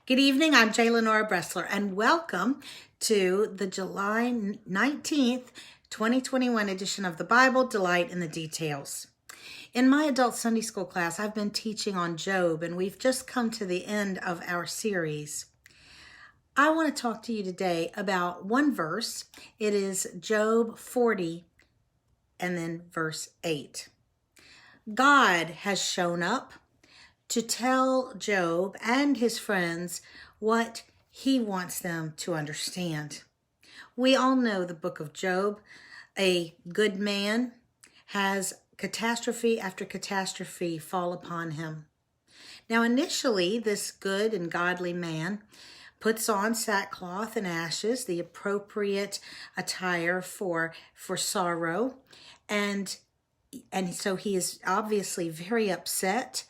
Good evening, I'm J. Lenora Bressler, and welcome to the July 19th, 2021 edition of the Bible, Delight in the Details. In my adult Sunday school class, I've been teaching on Job, and we've just come to the end of our series. I want to talk to you today about one verse. It is Job 40, and then verse 8. God has shown up to tell Job and his friends what he wants them to understand. We all know the book of Job. A good man has catastrophe after catastrophe fall upon him. Now, initially, this good and godly man puts on sackcloth and ashes, the appropriate attire for sorrow, and so he is obviously very upset.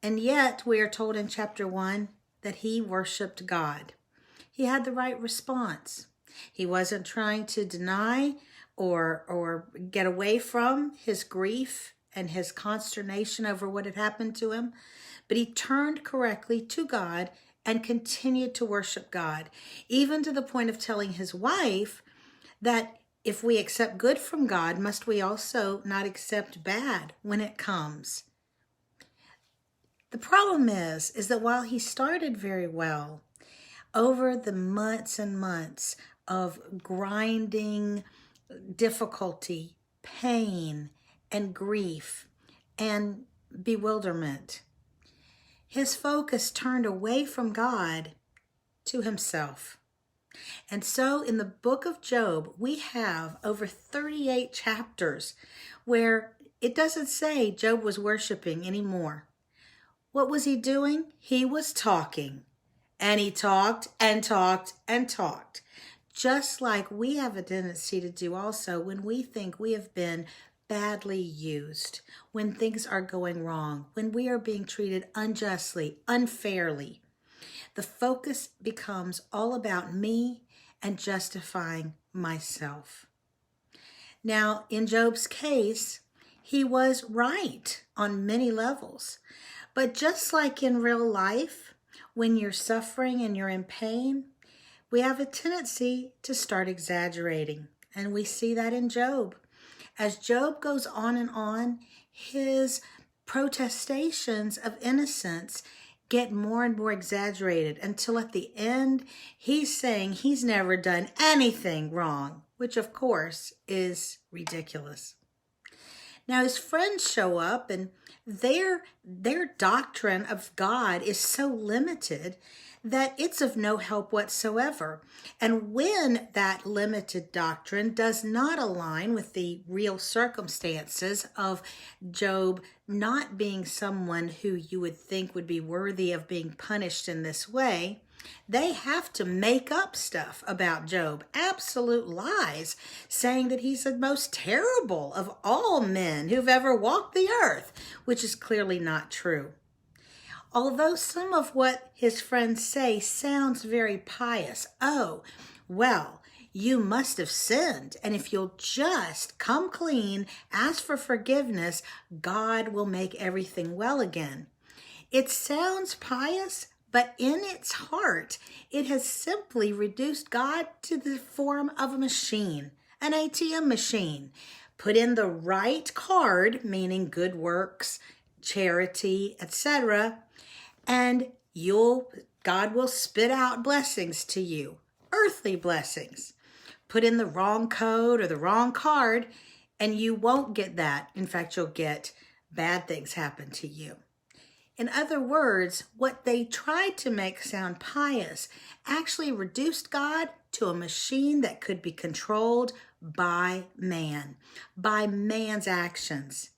And yet we are told in chapter 1 that he worshiped God. He had the right response. He wasn't trying to deny or get away from his grief and his consternation over what had happened to him, but he turned correctly to God and continued to worship God, even to the point of telling his wife that if we accept good from God, must we also not accept bad when it comes? The problem is that while he started very well, over the months and months of grinding difficulty, pain, and grief, and bewilderment, his focus turned away from God to himself. And so in the book of Job, we have over 38 chapters where it doesn't say Job was worshiping anymore. What was he doing? He was talking. And he talked and talked and talked. Just like we have a tendency to do also when we think we have been badly used, when things are going wrong, when we are being treated unjustly, unfairly. The focus becomes all about me and justifying myself. Now, in Job's case, he was right on many levels. But just like in real life, when you're suffering and you're in pain, we have a tendency to start exaggerating. And we see that in Job. As Job goes on, his protestations of innocence get more and more exaggerated until at the end, he's saying he's never done anything wrong, which of course is ridiculous. Now his friends show up and their doctrine of God is so limited that it's of no help whatsoever. And when that limited doctrine does not align with the real circumstances of Job not being someone who you would think would be worthy of being punished in this way, they have to make up stuff about Job, absolute lies, saying that he's the most terrible of all men who've ever walked the earth, which is clearly not true. Although some of what his friends say sounds very pious. Oh, well, you must have sinned, and if you'll just come clean, ask for forgiveness, God will make everything well again. It sounds pious, but in its heart, it has simply reduced God to the form of a machine, an ATM machine. Put in the right card, meaning good works, charity, etc., and God will spit out blessings to you, earthly blessings. Put in the wrong code or the wrong card, and you won't get that. In fact, you'll get bad things happen to you. In other words, what they tried to make sound pious actually reduced God to a machine that could be controlled by man, by man's actions.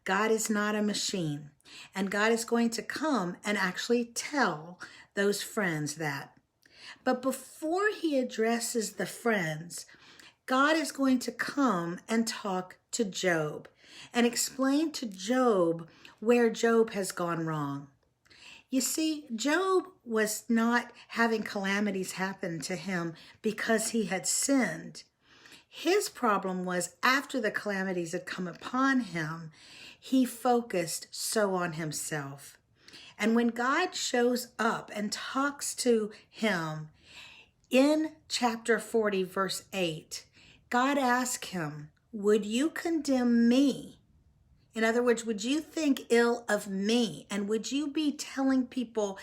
God is not a machine, and God is going to come and actually tell those friends that. But before he addresses the friends, God is going to come and talk to Job and explain to Job where Job has gone wrong. You see, Job was not having calamities happen to him because he had sinned. His problem was after the calamities had come upon him, he focused so on himself. And when God shows up and talks to him in chapter 40, verse 8, God asked him, would you condemn me? In other words, would you think ill of me? And would you be telling people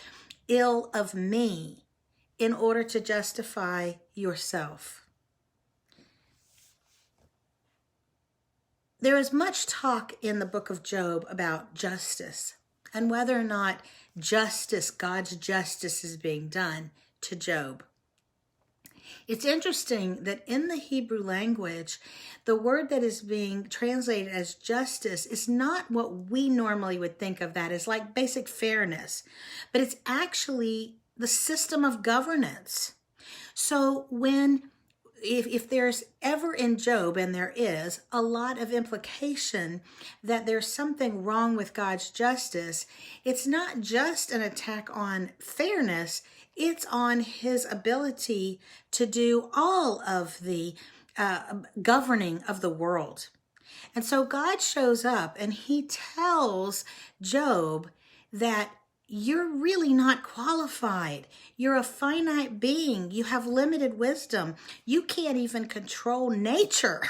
ill of me in order to justify yourself? There is much talk in the book of Job about justice and whether or not justice, God's justice, is being done to Job. It's interesting that in the Hebrew language, the word that is being translated as justice is not what we normally would think of that as, like basic fairness, but it's actually the system of governance. So if there's ever in Job, and there is a lot of implication that there's something wrong with God's justice, it's not just an attack on fairness, it's on his ability to do all of the governing of the world. And so God shows up and he tells Job that you're really not qualified. You're a finite being. You have limited wisdom. You can't even control nature.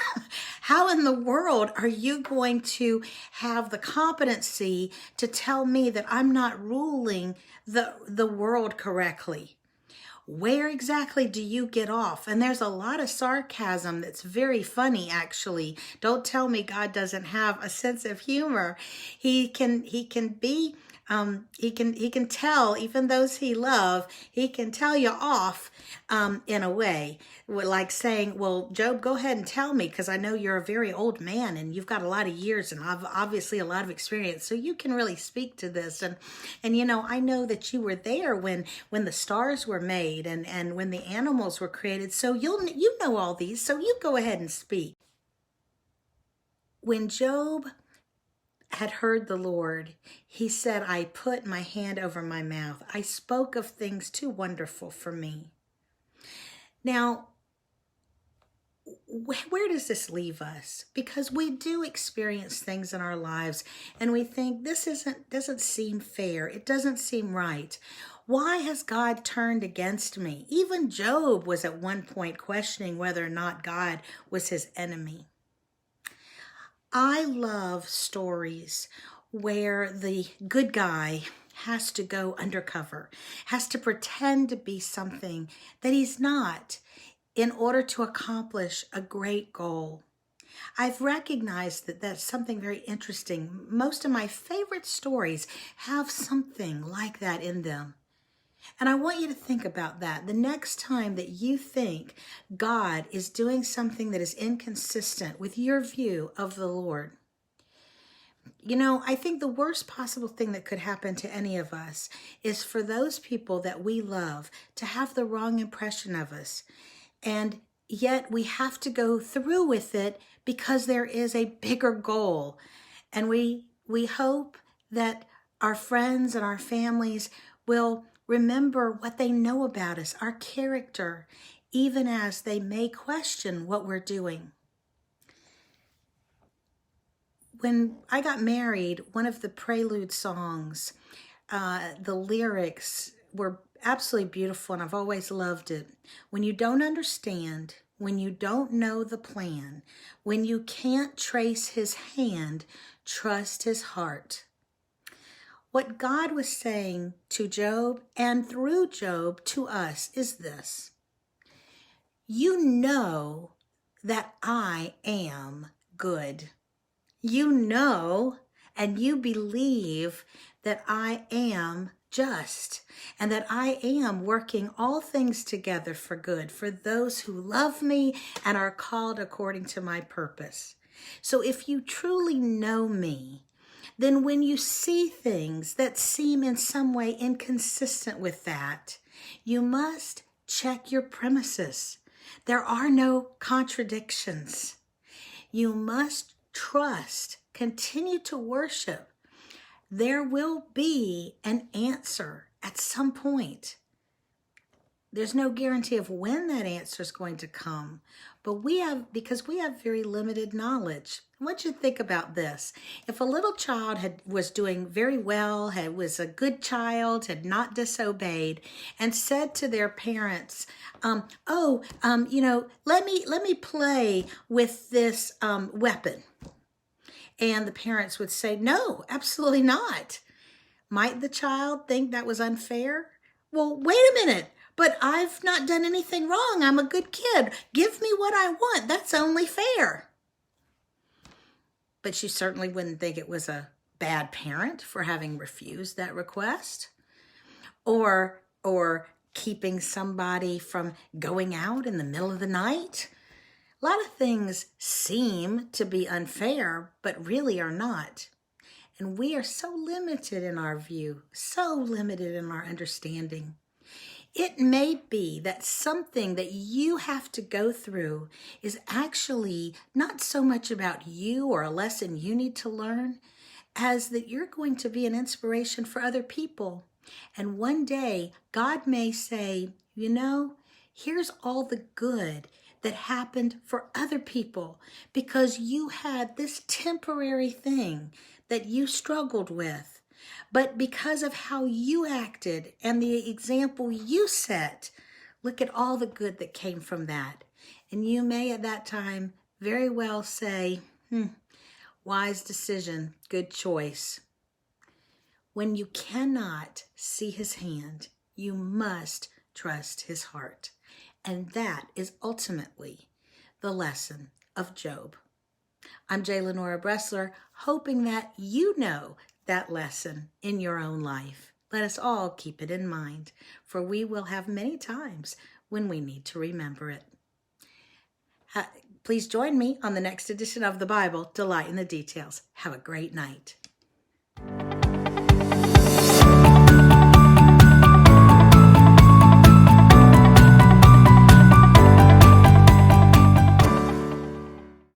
How in the world are you going to have the competency to tell me that I'm not ruling the world correctly? Where exactly do you get off? And there's a lot of sarcasm that's very funny, actually. Don't tell me God doesn't have a sense of humor. He can be... he can tell, even those he loves, he can tell you off in a way, like saying, well, Job, go ahead and tell me, because I know you're a very old man and you've got a lot of years and obviously a lot of experience, so you can really speak to this. And you know, I know that you were there when the stars were made and when the animals were created, so you know all these, so you go ahead and speak. When Job had heard the Lord, he said, I put my hand over my mouth. I spoke of things too wonderful for me. Now, where does this leave us? Because we do experience things in our lives and we think this doesn't seem fair. It doesn't seem right. Why has God turned against me? Even Job was at one point questioning whether or not God was his enemy. I love stories where the good guy has to go undercover, has to pretend to be something that he's not in order to accomplish a great goal. I've recognized that that's something very interesting. Most of my favorite stories have something like that in them. And I want you to think about that the next time that you think God is doing something that is inconsistent with your view of the Lord. You know, I think the worst possible thing that could happen to any of us is for those people that we love to have the wrong impression of us. And yet we have to go through with it because there is a bigger goal. And we hope that our friends and our families will remember what they know about us, our character, even as they may question what we're doing. When I got married, one of the prelude songs, the lyrics were absolutely beautiful, and I've always loved it. When you don't understand, when you don't know the plan, when you can't trace his hand, trust his heart. What God was saying to Job and through Job to us is this: you know that I am good. You know and you believe that I am just and that I am working all things together for good for those who love me and are called according to my purpose. So if you truly know me, then when you see things that seem in some way inconsistent with that, you must check your premises. There are no contradictions. You must trust, continue to worship. There will be an answer at some point. There's no guarantee of when that answer is going to come. But because we have very limited knowledge. I want you to think about this. If a little child was doing very well, was a good child, had not disobeyed, and said to their parents, let me play with this weapon. And the parents would say, no, absolutely not. Might the child think that was unfair? Well, wait a minute. But I've not done anything wrong. I'm a good kid. Give me what I want. That's only fair. But she certainly wouldn't think it was a bad parent for having refused that request, or keeping somebody from going out in the middle of the night. A lot of things seem to be unfair, but really are not. And we are so limited in our view, so limited in our understanding. It may be that something that you have to go through is actually not so much about you or a lesson you need to learn, as that you're going to be an inspiration for other people. And one day, God may say, here's all the good that happened for other people because you had this temporary thing that you struggled with. But because of how you acted and the example you set, look at all the good that came from that. And you may at that time very well say, wise decision, good choice. When you cannot see his hand, you must trust his heart. And that is ultimately the lesson of Job. I'm J. Lenora Bressler, hoping that you know that lesson in your own life. Let us all keep it in mind, for we will have many times when we need to remember it. Please join me on the next edition of the Bible, Delight in the Details. Have a great night.